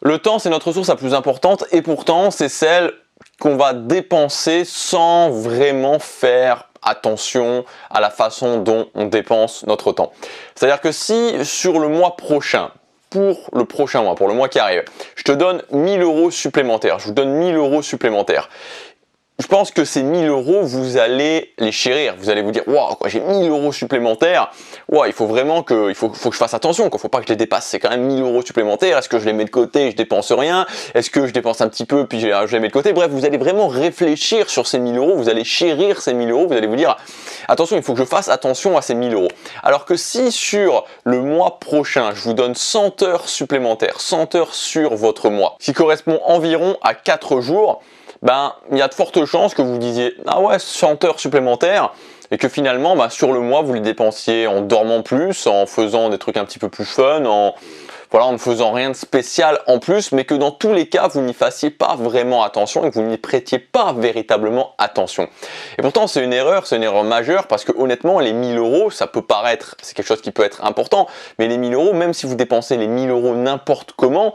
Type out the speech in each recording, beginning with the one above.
Le temps, c'est notre ressource la plus importante et pourtant, c'est celle qu'on va dépenser sans vraiment faire attention à la façon dont on dépense notre temps. C'est-à-dire que si sur le mois prochain, pour le mois qui arrive, je te donne 1000 € supplémentaires, je vous donne 1000 € supplémentaires. Je pense que ces 1000 €, vous allez les chérir. Vous allez vous dire, waouh, j'ai 1000 € supplémentaires. Waouh, il faut vraiment que je fasse attention. Il ne faut pas que je les dépasse. C'est quand même 1000 € supplémentaires. Est-ce que je les mets de côté et je dépense rien? Est-ce que je dépense un petit peu puis je les mets de côté? Bref, vous allez vraiment réfléchir sur ces 1000 €. Vous allez chérir ces 1000 €. Vous allez vous dire, attention, il faut que je fasse attention à ces 1000 €. Alors que si sur le mois prochain, je vous donne 100 heures supplémentaires, 100 heures sur votre mois, ce qui correspond environ à 4 jours, ben, il y a de fortes chances que vous disiez « Ah ouais, 100 heures supplémentaires » et que finalement, ben, sur le mois, vous les dépensiez en dormant plus, en faisant des trucs un petit peu plus fun, en ne faisant rien de spécial en plus, mais que dans tous les cas, vous n'y fassiez pas vraiment attention et que vous n'y prêtiez pas véritablement attention. Et pourtant, c'est une erreur majeure parce que honnêtement, les 1000 €, ça peut paraître, c'est quelque chose qui peut être important, mais les 1000 €, même si vous dépensez les 1000 € n'importe comment,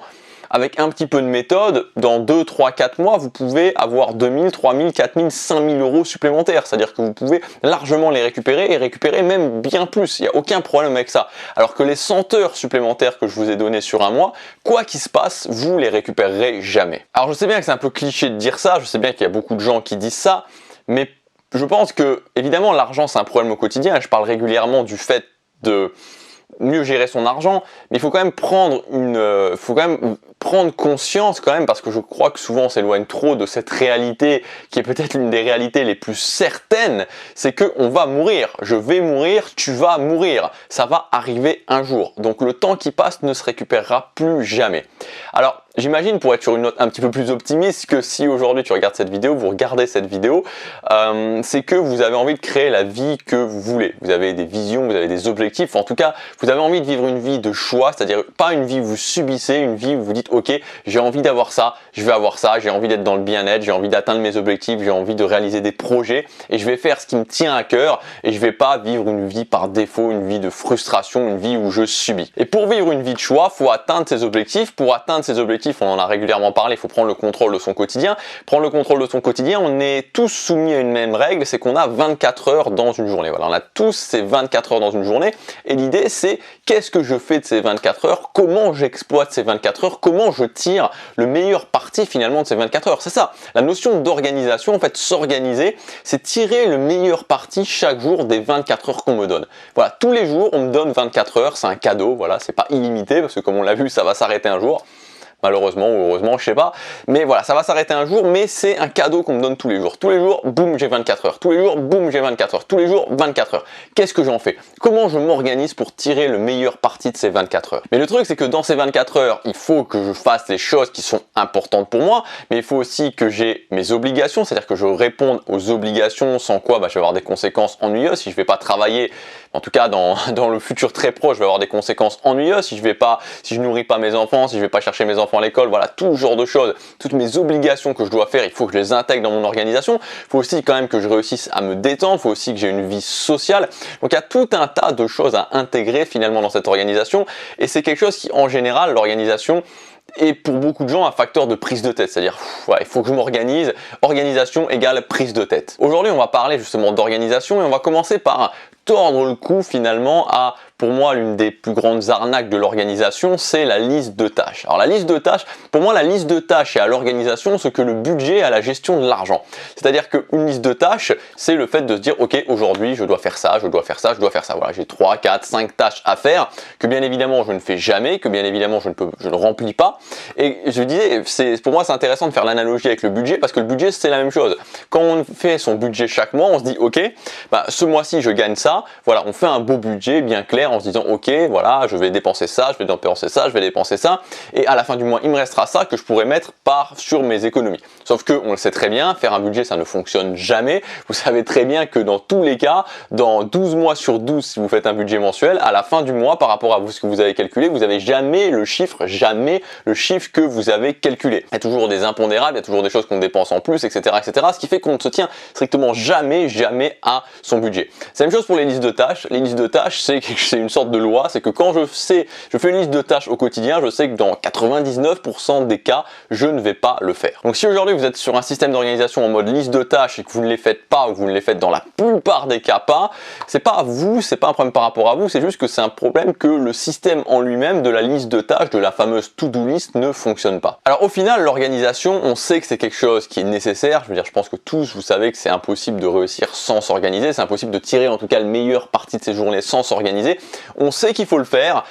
avec un petit peu de méthode, dans 2, 3, 4 mois, vous pouvez avoir 2000, 3000, 4000, 5000 € supplémentaires. C'est-à-dire que vous pouvez largement les récupérer et récupérer même bien plus. Il n'y a aucun problème avec ça. Alors que les 100 heures supplémentaires que je vous ai données sur un mois, quoi qu'il se passe, vous les récupérerez jamais. Alors je sais bien que c'est un peu cliché de dire ça, je sais bien qu'il y a beaucoup de gens qui disent ça, mais je pense que, évidemment, l'argent c'est un problème au quotidien. Je parle régulièrement du fait de mieux gérer son argent, mais il faut quand même prendre conscience quand même, parce que je crois que souvent on s'éloigne trop de cette réalité qui est peut-être l'une des réalités les plus certaines, c'est que on va mourir. Je vais mourir, tu vas mourir. Ça va arriver un jour. Donc le temps qui passe ne se récupérera plus jamais. Alors, j'imagine, pour être sur une note un petit peu plus optimiste, que si aujourd'hui tu regardes cette vidéo, vous regardez cette vidéo, c'est que vous avez envie de créer la vie que vous voulez. Vous avez des visions, vous avez des objectifs, en tout cas, vous avez envie de vivre une vie de choix, c'est-à-dire pas une vie où vous subissez, une vie où vous dites, ok, j'ai envie d'avoir ça, je vais avoir ça, j'ai envie d'être dans le bien-être, j'ai envie d'atteindre mes objectifs, j'ai envie de réaliser des projets, et je vais faire ce qui me tient à cœur, et je vais pas vivre une vie par défaut, une vie de frustration, une vie où je subis. Et pour vivre une vie de choix, il faut atteindre ses objectifs. Pour atteindre ses objectifs, on en a régulièrement parlé, il faut prendre le contrôle de son quotidien. Prendre le contrôle de son quotidien, on est tous soumis à une même règle, c'est qu'on a 24 heures dans une journée. Voilà, on a tous ces 24 heures dans une journée, et l'idée c'est qu'est-ce que je fais de ces 24 heures, comment j'exploite ces 24 heures, comment je tire le meilleur parti finalement de ces 24 heures. C'est ça, la notion d'organisation, en fait, s'organiser, c'est tirer le meilleur parti chaque jour des 24 heures qu'on me donne. Voilà, tous les jours on me donne 24 heures, c'est un cadeau, voilà, c'est pas illimité, parce que comme on l'a vu, ça va s'arrêter un jour. Malheureusement ou heureusement, je sais pas. Mais voilà, ça va s'arrêter un jour, mais c'est un cadeau qu'on me donne tous les jours. Tous les jours, boum, j'ai 24 heures. Tous les jours, boum, j'ai 24 heures. Tous les jours, 24 heures. Qu'est-ce que j'en fais? Comment je m'organise pour tirer le meilleur parti de ces 24 heures? Mais le truc, c'est que dans ces 24 heures, il faut que je fasse les choses qui sont importantes pour moi, mais il faut aussi que j'ai mes obligations, c'est-à-dire que je réponde aux obligations, sans quoi je vais avoir des conséquences ennuyeuses. Si je vais pas travailler, en tout cas dans le futur très proche, je vais avoir des conséquences ennuyeuses. Si je nourris pas mes enfants, si je vais pas chercher mes enfants à l'école, voilà, tout ce genre de choses, toutes mes obligations que je dois faire, il faut que je les intègre dans mon organisation. Il faut aussi quand même que je réussisse à me détendre, il faut aussi que j'ai une vie sociale. Donc il y a tout un tas de choses à intégrer finalement dans cette organisation, et c'est quelque chose qui, en général, l'organisation est pour beaucoup de gens un facteur de prise de tête, c'est-à-dire il faut que je m'organise, organisation égale prise de tête. Aujourd'hui, on va parler justement d'organisation et on va commencer par tordre le cou finalement à, pour moi, l'une des plus grandes arnaques de l'organisation, c'est la liste de tâches. Alors la liste de tâches, pour moi, la liste de tâches est à l'organisation ce que le budget est à la gestion de l'argent. C'est-à-dire qu'une liste de tâches, c'est le fait de se dire, ok, aujourd'hui, je dois faire ça, je dois faire ça, je dois faire ça. Voilà, j'ai 3, 4, 5 tâches à faire, que bien évidemment, je ne fais jamais, que bien évidemment, je ne remplis pas. Et je disais, pour moi, c'est intéressant de faire l'analogie avec le budget, parce que le budget, c'est la même chose. Quand on fait son budget chaque mois, on se dit, ok, ce mois-ci, je gagne ça. Voilà, on fait un beau budget bien clair en se disant, ok, voilà, je vais dépenser ça, je vais dépenser ça, je vais dépenser ça. Et à la fin du mois, il me restera ça que je pourrais mettre sur mes économies. Sauf que, on le sait très bien, faire un budget, ça ne fonctionne jamais. Vous savez très bien que dans tous les cas, dans 12 mois sur 12, si vous faites un budget mensuel, à la fin du mois, par rapport à ce que vous avez calculé, vous n'avez jamais le chiffre que vous avez calculé. Il y a toujours des impondérables, il y a toujours des choses qu'on dépense en plus, etc., etc. Ce qui fait qu'on ne se tient strictement jamais à son budget. C'est la même chose pour les une liste de tâches. Les listes de tâches, c'est une sorte de loi, c'est que quand je fais une liste de tâches au quotidien, je sais que dans 99% des cas, je ne vais pas le faire. Donc si aujourd'hui vous êtes sur un système d'organisation en mode liste de tâches et que vous ne les faites pas ou que vous ne les faites dans la plupart des cas pas, c'est pas à vous, c'est pas un problème par rapport à vous, c'est juste que c'est un problème que le système en lui-même de la liste de tâches, de la fameuse to-do list ne fonctionne pas. Alors au final, l'organisation, on sait que c'est quelque chose qui est nécessaire. Je veux dire, je pense que tous vous savez que c'est impossible de réussir sans s'organiser, c'est impossible de tirer en tout cas le meilleur parti de ses journées sans s'organiser. On sait qu'il faut le faire,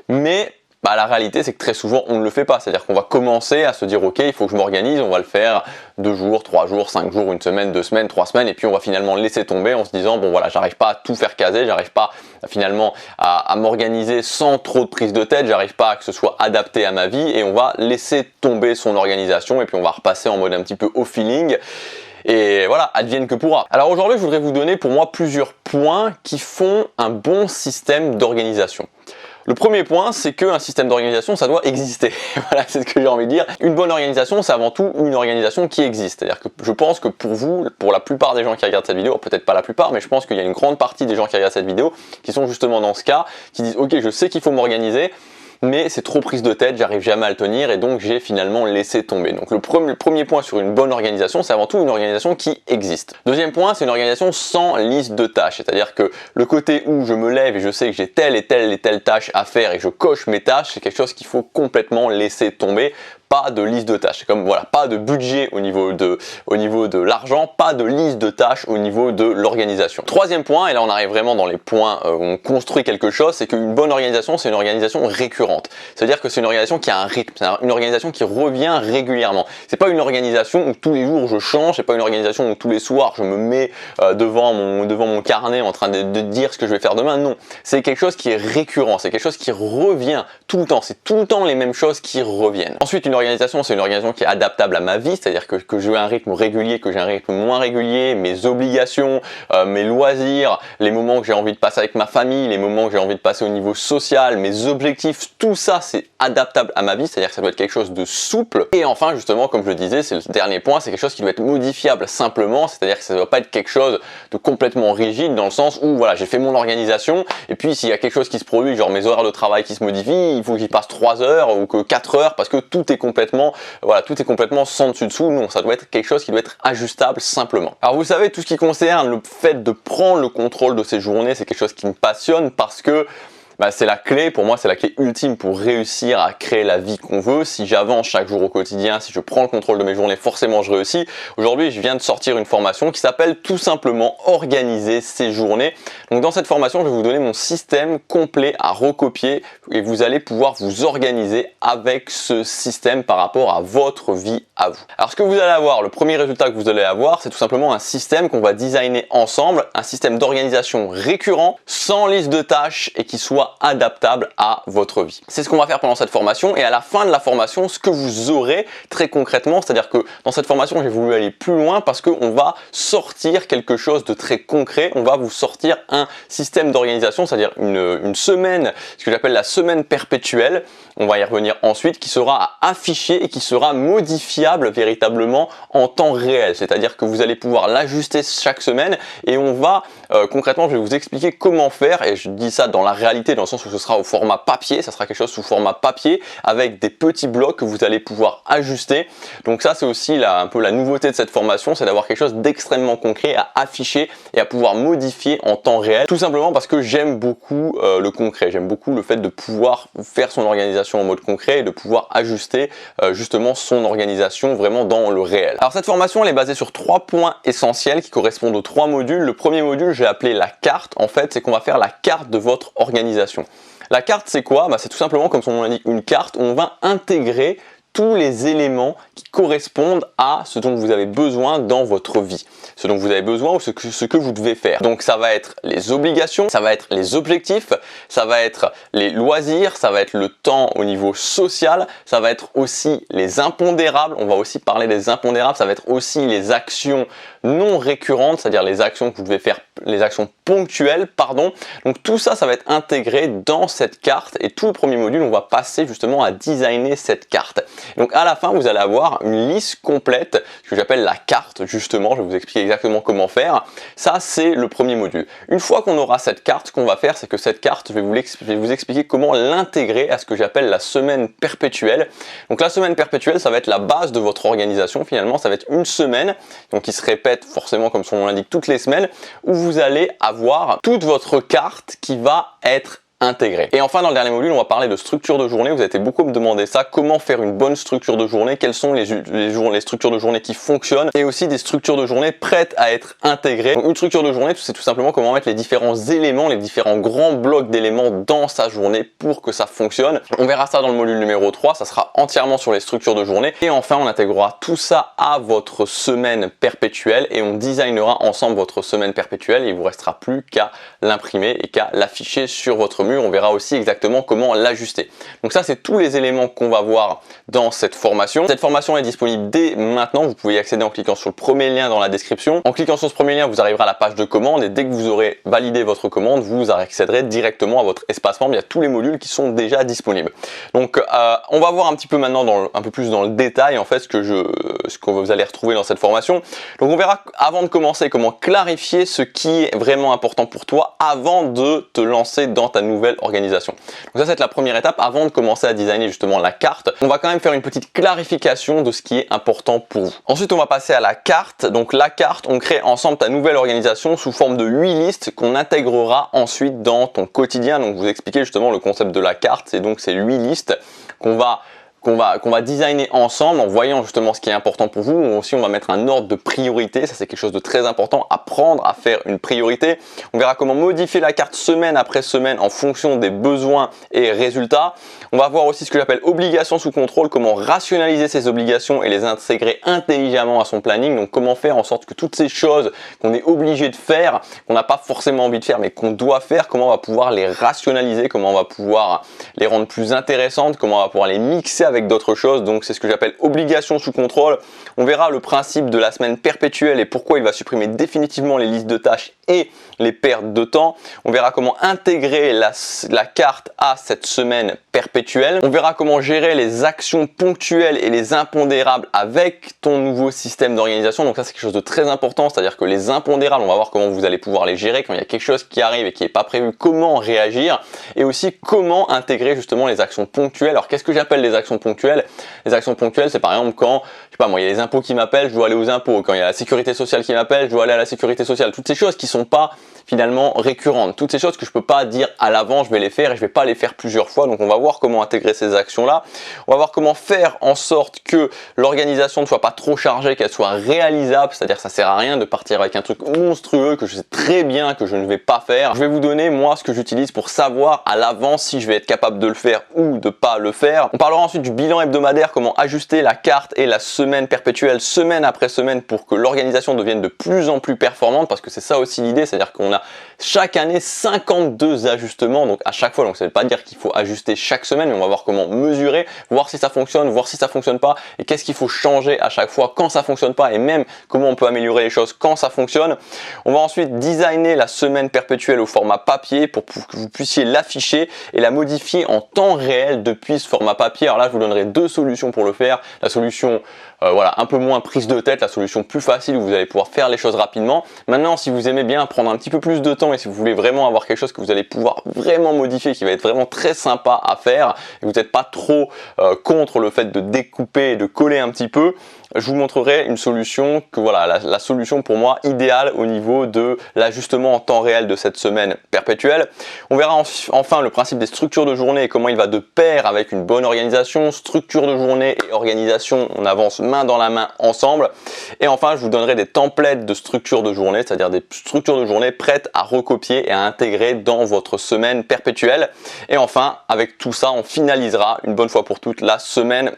mais la réalité c'est que très souvent on ne le fait pas, c'est-à-dire qu'on va commencer à se dire ok, il faut que je m'organise, on va le faire 2 jours, 3 jours, 5 jours, 1 semaine, 2 semaines, 3 semaines, et puis on va finalement laisser tomber en se disant bon voilà, j'arrive pas à tout faire caser, j'arrive pas finalement à m'organiser sans trop de prise de tête, j'arrive pas à que ce soit adapté à ma vie, et on va laisser tomber son organisation et puis on va repasser en mode un petit peu au feeling. Et voilà, advienne que pourra. Alors aujourd'hui, je voudrais vous donner pour moi plusieurs points qui font un bon système d'organisation. Le premier point, c'est qu'un système d'organisation, ça doit exister. Voilà, c'est ce que j'ai envie de dire. Une bonne organisation, c'est avant tout une organisation qui existe. C'est-à-dire que je pense que pour vous, pour la plupart des gens qui regardent cette vidéo, peut-être pas la plupart, mais je pense qu'il y a une grande partie des gens qui regardent cette vidéo qui sont justement dans ce cas, qui disent ok, je sais qu'il faut m'organiser, mais c'est trop prise de tête, j'arrive jamais à le tenir et donc j'ai finalement laissé tomber. Donc le premier point sur une bonne organisation, c'est avant tout une organisation qui existe. Deuxième point, c'est une organisation sans liste de tâches, c'est-à-dire que le côté où je me lève et je sais que j'ai telle et telle tâche à faire et que je coche mes tâches, c'est quelque chose qu'il faut complètement laisser tomber. Pas de liste de tâches, comme voilà, pas de budget au niveau de l'argent, pas de liste de tâches au niveau de l'organisation. Troisième point, et là on arrive vraiment dans les points où on construit quelque chose, c'est qu'une bonne organisation, c'est une organisation récurrente. C'est-à-dire que c'est une organisation qui a un rythme, c'est une organisation qui revient régulièrement. C'est pas une organisation où tous les jours je change, c'est pas une organisation où tous les soirs je me mets devant mon carnet en train de dire ce que je vais faire demain. Non, c'est quelque chose qui est récurrent, c'est quelque chose qui revient tout le temps, c'est tout le temps les mêmes choses qui reviennent. Ensuite, une organisation, c'est une organisation qui est adaptable à ma vie, c'est-à-dire que j'ai un rythme régulier, que j'ai un rythme moins régulier, mes obligations, mes loisirs, les moments que j'ai envie de passer avec ma famille, les moments que j'ai envie de passer au niveau social, mes objectifs, tout ça c'est adaptable à ma vie, c'est-à-dire que ça doit être quelque chose de souple. Et enfin, justement, comme je le disais, c'est le dernier point, c'est quelque chose qui doit être modifiable simplement, c'est-à-dire que ça ne doit pas être quelque chose de complètement rigide dans le sens où voilà, j'ai fait mon organisation et puis s'il y a quelque chose qui se produit, genre mes horaires de travail qui se modifient, il faut que j'y passe 3 heures ou que 4 heures parce que tout est complètement sans dessus dessous. Non, ça doit être quelque chose qui doit être ajustable simplement. Alors vous savez, tout ce qui concerne le fait de prendre le contrôle de ses journées, c'est quelque chose qui me passionne parce que c'est la clé, pour moi c'est la clé ultime pour réussir à créer la vie qu'on veut. Si j'avance chaque jour au quotidien, si je prends le contrôle de mes journées, forcément je réussis. Aujourd'hui, je viens de sortir une formation qui s'appelle tout simplement organiser ses journées. Donc dans cette formation, je vais vous donner mon système complet à recopier et vous allez pouvoir vous organiser avec ce système par rapport à votre vie à vous. Alors ce que vous allez avoir, le premier résultat que vous allez avoir, c'est tout simplement un système qu'on va designer ensemble, un système d'organisation récurrent, sans liste de tâches et qui soit adaptable à votre vie. C'est ce qu'on va faire pendant cette formation et à la fin de la formation, ce que vous aurez très concrètement, c'est-à-dire que dans cette formation, j'ai voulu aller plus loin parce qu'on va sortir quelque chose de très concret, on va vous sortir un système d'organisation, c'est-à-dire une semaine, ce que j'appelle la semaine perpétuelle, on va y revenir ensuite, qui sera à afficher et qui sera modifiable véritablement en temps réel, c'est-à-dire que vous allez pouvoir l'ajuster chaque semaine et on va concrètement, je vais vous expliquer comment faire et je dis ça dans la réalité, dans le sens où ce sera au format papier, ça sera quelque chose sous format papier avec des petits blocs que vous allez pouvoir ajuster. Donc ça c'est aussi un peu la nouveauté de cette formation, c'est d'avoir quelque chose d'extrêmement concret à afficher et à pouvoir modifier en temps réel, tout simplement parce que j'aime beaucoup le concret, j'aime beaucoup le fait de pouvoir faire son organisation en mode concret et de pouvoir ajuster justement son organisation vraiment dans le réel. Alors cette formation elle est basée sur 3 points essentiels qui correspondent aux 3 modules. Le premier module, j'ai appelé la carte. En fait, c'est qu'on va faire la carte de votre organisation. La carte, c'est quoi? C'est tout simplement, comme son nom l'indique, une carte où on va intégrer tous les éléments qui correspondent à ce dont vous avez besoin dans votre vie, ce dont vous avez besoin ou ce que vous devez faire. Donc ça va être les obligations, ça va être les objectifs, ça va être les loisirs, ça va être le temps au niveau social, ça va être aussi les impondérables, on va aussi parler des impondérables, ça va être aussi les actions non récurrentes, c'est-à-dire les actions que vous devez faire, les actions ponctuelles, pardon. Donc tout ça, ça va être intégré dans cette carte et tout le premier module, on va passer justement à designer cette carte. Donc à la fin, vous allez avoir une liste complète, ce que j'appelle la carte justement, je vais vous expliquer exactement comment faire. Ça, c'est le premier module. Une fois qu'on aura cette carte, ce qu'on va faire, c'est que cette carte, je vais vous expliquer comment l'intégrer à ce que j'appelle la semaine perpétuelle. Donc la semaine perpétuelle, ça va être la base de votre organisation finalement, ça va être une semaine, donc qui se répète forcément comme son nom l'indique toutes les semaines, où vous allez avoir toute votre carte qui va être intégré. Et enfin, dans le dernier module, on va parler de structure de journée. Vous avez été beaucoup à me demander ça, comment faire une bonne structure de journée, quelles sont les structures de journée qui fonctionnent, et aussi des structures de journée prêtes à être intégrées. Donc, une structure de journée, c'est tout simplement comment mettre les différents éléments, les différents grands blocs d'éléments dans sa journée pour que ça fonctionne. On verra ça dans le module numéro 3, ça sera entièrement sur les structures de journée. Et enfin, on intégrera tout ça à votre semaine perpétuelle et on designera ensemble votre semaine perpétuelle. Il vous restera plus qu'à l'imprimer et qu'à l'afficher sur votre mur. On verra aussi exactement comment l'ajuster. Donc ça, c'est tous les éléments qu'on va voir dans cette formation. Cette formation est disponible dès maintenant. Vous pouvez y accéder en cliquant sur le premier lien dans la description. En cliquant sur ce premier lien, vous arriverez à la page de commande et dès que vous aurez validé votre commande, vous accéderez directement à votre espace membre. Il y a tous les modules qui sont déjà disponibles. Donc on va voir un petit peu maintenant un peu plus dans le détail en fait ce que vous allez retrouver dans cette formation. Donc on verra avant de commencer comment clarifier ce qui est vraiment important pour toi avant de te lancer dans ta nouvelle organisation. Donc ça, c'est la première étape avant de commencer à designer justement la carte. On va quand même faire une petite clarification de ce qui est important pour vous. Ensuite, on va passer à la carte. Donc la carte, on crée ensemble ta nouvelle organisation sous forme de 8 listes qu'on intégrera ensuite dans ton quotidien. Donc vous expliquer justement le concept de la carte. C'est donc ces 8 listes qu'on va designer ensemble en voyant justement ce qui est important pour vous. Aussi, on va mettre un ordre de priorité. Ça, c'est quelque chose de très important. Apprendre à faire une priorité. On verra comment modifier la carte semaine après semaine en fonction des besoins et résultats. On va voir aussi ce que j'appelle obligations sous contrôle, comment rationaliser ces obligations et les intégrer intelligemment à son planning. Donc, comment faire en sorte que toutes ces choses qu'on est obligé de faire, qu'on n'a pas forcément envie de faire, mais qu'on doit faire, comment on va pouvoir les rationaliser, comment on va pouvoir les rendre plus intéressantes, comment on va pouvoir les mixer avec d'autres choses. Donc c'est ce que j'appelle obligation sous contrôle. On verra le principe de la semaine perpétuelle et pourquoi il va supprimer définitivement les listes de tâches et les pertes de temps. On verra comment intégrer la carte à cette semaine perpétuelle. On verra comment gérer les actions ponctuelles et les impondérables avec ton nouveau système d'organisation. Donc ça, c'est quelque chose de très important, c'est-à-dire que les impondérables, on va voir comment vous allez pouvoir les gérer quand il y a quelque chose qui arrive et qui n'est pas prévu, comment réagir et aussi comment intégrer justement les actions ponctuelles. Alors qu'est-ce que j'appelle les actions ponctuelles? Les actions ponctuelles, c'est par exemple quand, je sais pas moi, il y a les impôts qui m'appellent, je dois aller aux impôts. Quand il y a la sécurité sociale qui m'appelle, je dois aller à la sécurité sociale. Toutes ces choses qui sont pas finalement récurrentes, toutes ces choses que je peux pas dire à l'avant, je vais les faire et je vais pas les faire plusieurs fois. Donc on va voir comment intégrer ces actions là. On va voir comment faire en sorte que l'organisation ne soit pas trop chargée, qu'elle soit réalisable, c'est-à-dire que ça sert à rien de partir avec un truc monstrueux que je sais très bien que je ne vais pas faire. Je vais vous donner moi ce que j'utilise pour savoir à l'avance si je vais être capable de le faire ou de pas le faire. On parlera ensuite du bilan hebdomadaire, comment ajuster la carte et la semaine perpétuelle semaine après semaine pour que l'organisation devienne de plus en plus performante, parce que c'est ça aussi l'idée, c'est-à-dire qu'on a chaque année 52 ajustements, donc à chaque fois, donc ça ne veut pas dire qu'il faut ajuster chaque semaine, mais on va voir comment mesurer, voir si ça fonctionne, voir si ça fonctionne pas, et qu'est-ce qu'il faut changer à chaque fois quand ça fonctionne pas, et même comment on peut améliorer les choses quand ça fonctionne. On va ensuite designer la semaine perpétuelle au format papier pour que vous puissiez l'afficher et la modifier en temps réel depuis ce format papier. Alors là, je vous donnerai deux solutions pour le faire. La solution voilà, un peu moins prise de tête, la solution plus facile où vous allez pouvoir faire les choses rapidement. Maintenant, si vous aimez bien prendre un petit peu plus de temps et si vous voulez vraiment avoir quelque chose que vous allez pouvoir vraiment modifier, qui va être vraiment très sympa à faire, et vous n'êtes pas trop contre le fait de découper et de coller un petit peu, je vous montrerai une solution que voilà, la solution pour moi idéale au niveau de l'ajustement en temps réel de cette semaine perpétuelle. On verra enfin le principe des structures de journée et comment il va de pair avec une bonne organisation. Structure de journée et organisation, on avance main dans la main ensemble. Et enfin, je vous donnerai des templates de structure de journée, c'est-à-dire des structures de journée prêtes à recopier et à intégrer dans votre semaine perpétuelle. Et enfin, avec tout ça, on finalisera une bonne fois pour toutes la semaine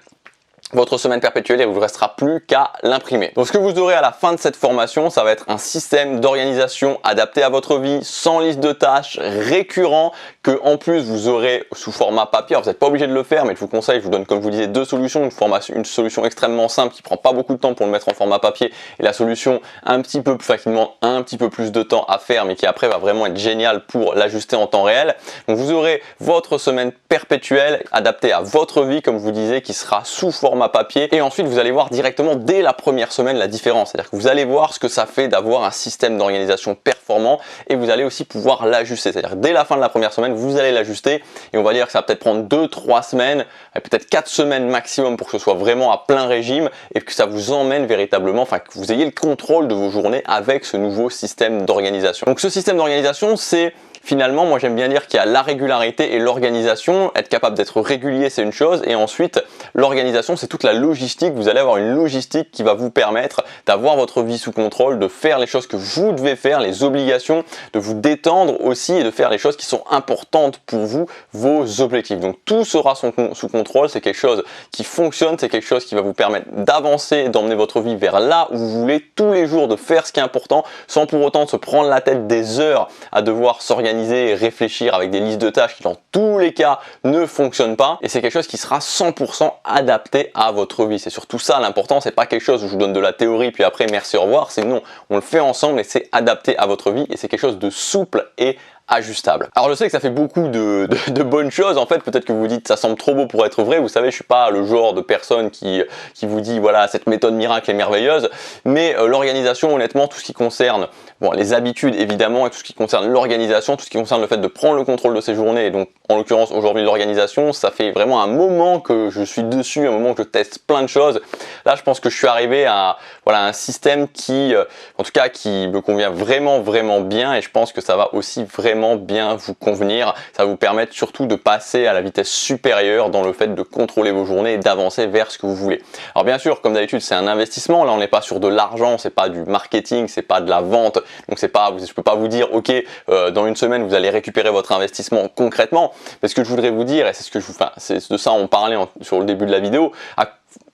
votre semaine perpétuelle et il ne vous restera plus qu'à l'imprimer. Donc ce que vous aurez à la fin de cette formation, ça va être un système d'organisation adapté à votre vie, sans liste de tâches, récurrent, que en plus vous aurez sous format papier. Alors, vous n'êtes pas obligé de le faire, mais je vous conseille, je vous donne comme je vous disais deux solutions, une solution extrêmement simple qui prend pas beaucoup de temps pour le mettre en format papier et la solution un petit peu plus facilement, un petit peu plus de temps à faire, mais qui après va vraiment être génial pour l'ajuster en temps réel. Donc vous aurez votre semaine perpétuelle adaptée à votre vie, comme je vous disais, qui sera sous format papier, et ensuite vous allez voir directement dès la première semaine la différence, c'est-à-dire que vous allez voir ce que ça fait d'avoir un système d'organisation performant et vous allez aussi pouvoir l'ajuster, c'est-à-dire dès la fin de la première semaine vous allez l'ajuster et on va dire que ça va peut-être prendre 2-3 semaines, peut-être 4 semaines maximum pour que ce soit vraiment à plein régime et que ça vous emmène véritablement, enfin que vous ayez le contrôle de vos journées avec ce nouveau système d'organisation. Donc ce système d'organisation, c'est finalement, moi j'aime bien dire qu'il y a la régularité et l'organisation. Être capable d'être régulier, c'est une chose, et ensuite l'organisation, c'est toute la logistique. Vous allez avoir une logistique qui va vous permettre d'avoir votre vie sous contrôle, de faire les choses que vous devez faire, les obligations, de vous détendre aussi et de faire les choses qui sont importantes pour vous, vos objectifs. Donc tout sera sous contrôle, c'est quelque chose qui fonctionne, c'est quelque chose qui va vous permettre d'avancer, d'emmener votre vie vers là où vous voulez tous les jours, de faire ce qui est important sans pour autant se prendre la tête des heures à devoir s'organiser et réfléchir avec des listes de tâches qui dans tous les cas ne fonctionnent pas, et c'est quelque chose qui sera 100% adapté à votre vie. C'est surtout ça l'important, c'est pas quelque chose où je vous donne de la théorie puis après merci au revoir, c'est non, on le fait ensemble et c'est adapté à votre vie et c'est quelque chose de souple et ajustable. Alors je sais que ça fait beaucoup de bonnes choses, en fait peut-être que vous vous dites ça semble trop beau pour être vrai, vous savez je suis pas le genre de personne qui vous dit voilà cette méthode miracle est merveilleuse, mais l'organisation honnêtement, tout ce qui concerne les habitudes évidemment et tout ce qui concerne l'organisation, tout ce qui concerne le fait de prendre le contrôle de ses journées et donc en l'occurrence aujourd'hui l'organisation, ça fait vraiment un moment que je suis dessus, un moment que je teste plein de choses. Là je pense que je suis arrivé à un système qui en tout cas qui me convient vraiment bien et je pense que ça va aussi vraiment bien vous convenir. Ça va vous permettre surtout de passer à la vitesse supérieure dans le fait de contrôler vos journées et d'avancer vers ce que vous voulez. Alors bien sûr, comme d'habitude, c'est un investissement. Là, on n'est pas sur de l'argent, c'est pas du marketing, c'est pas de la vente. Donc c'est pas, je peux pas vous dire, ok, dans une semaine vous allez récupérer votre investissement concrètement. Mais ce que je voudrais vous dire, et c'est ce que c'est de ça on parlait sur le début de la vidéo,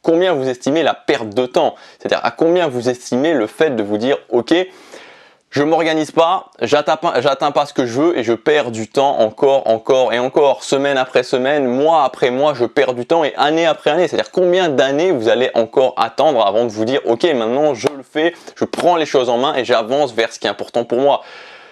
combien vous estimez la perte de temps, c'est-à-dire à combien vous estimez le fait de vous dire, ok, je m'organise pas, j'atteins pas ce que je veux et je perds du temps encore et encore, semaine après semaine, mois après mois, je perds du temps et année après année. C'est-à-dire combien d'années vous allez encore attendre avant de vous dire ok maintenant je le fais, je prends les choses en main et j'avance vers ce qui est important pour moi.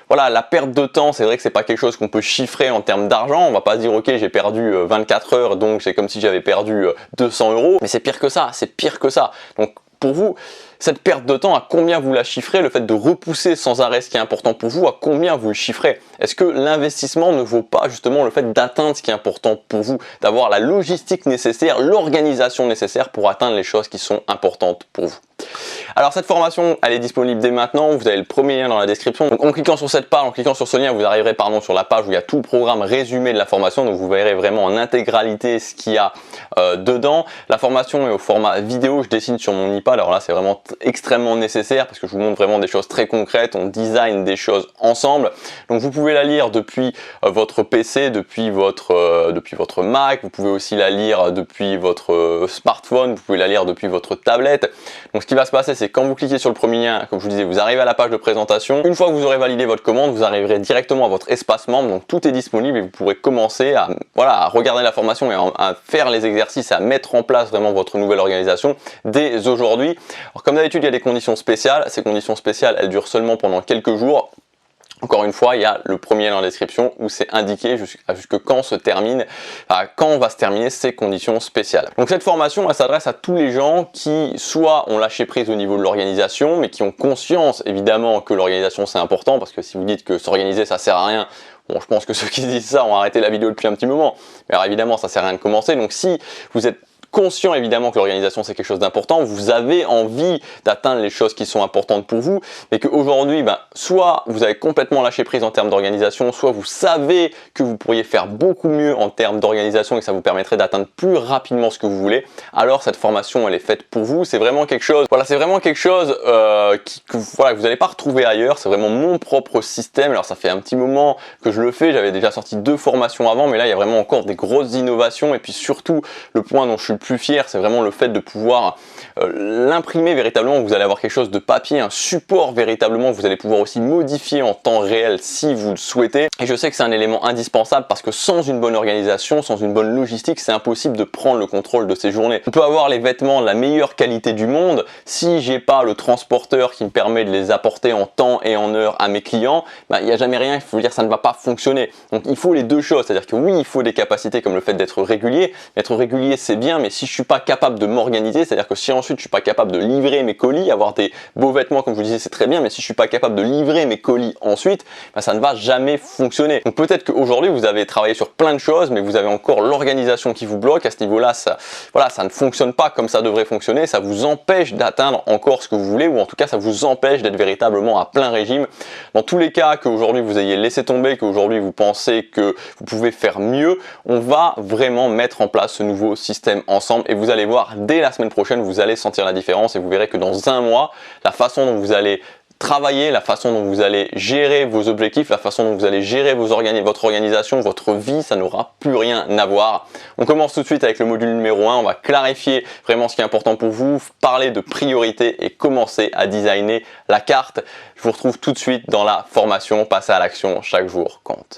Voilà, la perte de temps, c'est vrai que c'est pas quelque chose qu'on peut chiffrer en termes d'argent. On va pas se dire ok j'ai perdu 24 heures donc c'est comme si j'avais perdu 200 €. Mais c'est pire que ça, c'est pire que ça. Donc pour vous, cette perte de temps, à combien vous la chiffrez? Le fait de repousser sans arrêt ce qui est important pour vous, à combien vous le chiffrez? Est-ce que l'investissement ne vaut pas justement le fait d'atteindre ce qui est important pour vous, d'avoir la logistique nécessaire, l'organisation nécessaire pour atteindre les choses qui sont importantes pour vous? Alors cette formation, elle est disponible dès maintenant, vous avez le premier lien dans la description. Donc en cliquant sur cette page, en cliquant sur ce lien, vous arriverez sur la page où il y a tout le programme résumé de la formation, donc vous verrez vraiment en intégralité ce qu'il y a dedans. La formation est au format vidéo, je dessine sur mon iPad, alors là c'est vraiment extrêmement nécessaire parce que je vous montre vraiment des choses très concrètes, on design des choses ensemble. Donc vous pouvez la lire depuis votre PC, depuis votre Mac, vous pouvez aussi la lire depuis votre smartphone, vous pouvez la lire depuis votre tablette. Donc ce qui va se passer, c'est quand vous cliquez sur le premier lien, comme je vous disais, vous arrivez à la page de présentation. Une fois que vous aurez validé votre commande, vous arriverez directement à votre espace membre, donc tout est disponible et vous pourrez commencer à regarder la formation et à faire les exercices, à mettre en place vraiment votre nouvelle organisation dès aujourd'hui. Alors comme d'habitude, il y a des conditions spéciales. Ces conditions spéciales, elles durent seulement pendant quelques jours. Encore une fois, il y a le premier lien dans la description où c'est indiqué jusque quand quand va se terminer ces conditions spéciales. Donc cette formation, elle s'adresse à tous les gens qui soit ont lâché prise au niveau de l'organisation, mais qui ont conscience évidemment que l'organisation c'est important, parce que si vous dites que s'organiser ça sert à rien, bon, je pense que ceux qui disent ça ont arrêté la vidéo depuis un petit moment. Mais alors évidemment, ça sert à rien de commencer. Donc si vous êtes conscient évidemment que l'organisation c'est quelque chose d'important, vous avez envie d'atteindre les choses qui sont importantes pour vous, mais qu'aujourd'hui, soit vous avez complètement lâché prise en termes d'organisation, soit vous savez que vous pourriez faire beaucoup mieux en termes d'organisation et que ça vous permettrait d'atteindre plus rapidement ce que vous voulez, alors cette formation elle est faite pour vous. C'est vraiment quelque chose, que vous n'allez pas retrouver ailleurs, c'est vraiment mon propre système. Alors ça fait un petit moment que je le fais, j'avais déjà sorti 2 formations avant, mais là il y a vraiment encore des grosses innovations et puis surtout le point dont je suis le plus fier, c'est vraiment le fait de pouvoir l'imprimer véritablement. Vous allez avoir quelque chose de papier, un support véritablement, vous allez pouvoir aussi modifier en temps réel si vous le souhaitez. Et je sais que c'est un élément indispensable parce que sans une bonne organisation, sans une bonne logistique, c'est impossible de prendre le contrôle de ces journées. On peut avoir les vêtements de la meilleure qualité du monde, si j'ai pas le transporteur qui me permet de les apporter en temps et en heure à mes clients, il n'y a jamais rien, il faut dire ça ne va pas fonctionner. Donc il faut les deux choses, c'est-à-dire que oui, il faut des capacités comme le fait d'être régulier. Être régulier c'est bien, mais si je suis pas capable de m'organiser, c'est-à-dire que si ensuite je suis pas capable de livrer mes colis, avoir des beaux vêtements comme je vous disais c'est très bien, mais si je suis pas capable de livrer mes colis ensuite, ça ne va jamais fonctionner. Donc peut-être qu'aujourd'hui vous avez travaillé sur plein de choses, mais vous avez encore l'organisation qui vous bloque. À ce niveau-là, ça ne fonctionne pas comme ça devrait fonctionner, ça vous empêche d'atteindre encore ce que vous voulez, ou en tout cas ça vous empêche d'être véritablement à plein régime. Dans tous les cas, qu'aujourd'hui vous ayez laissé tomber, qu'aujourd'hui vous pensez que vous pouvez faire mieux, on va vraiment mettre en place ce nouveau système ensemble et vous allez voir dès la semaine prochaine, vous allez sentir la différence et vous verrez que dans un mois, la façon dont vous allez travailler, la façon dont vous allez gérer vos objectifs, la façon dont vous allez gérer votre organisation, votre vie, ça n'aura plus rien à voir. On commence tout de suite avec le module numéro 1, on va clarifier vraiment ce qui est important pour vous, parler de priorité et commencer à designer la carte. Je vous retrouve tout de suite dans la formation, passez à l'action, chaque jour compte.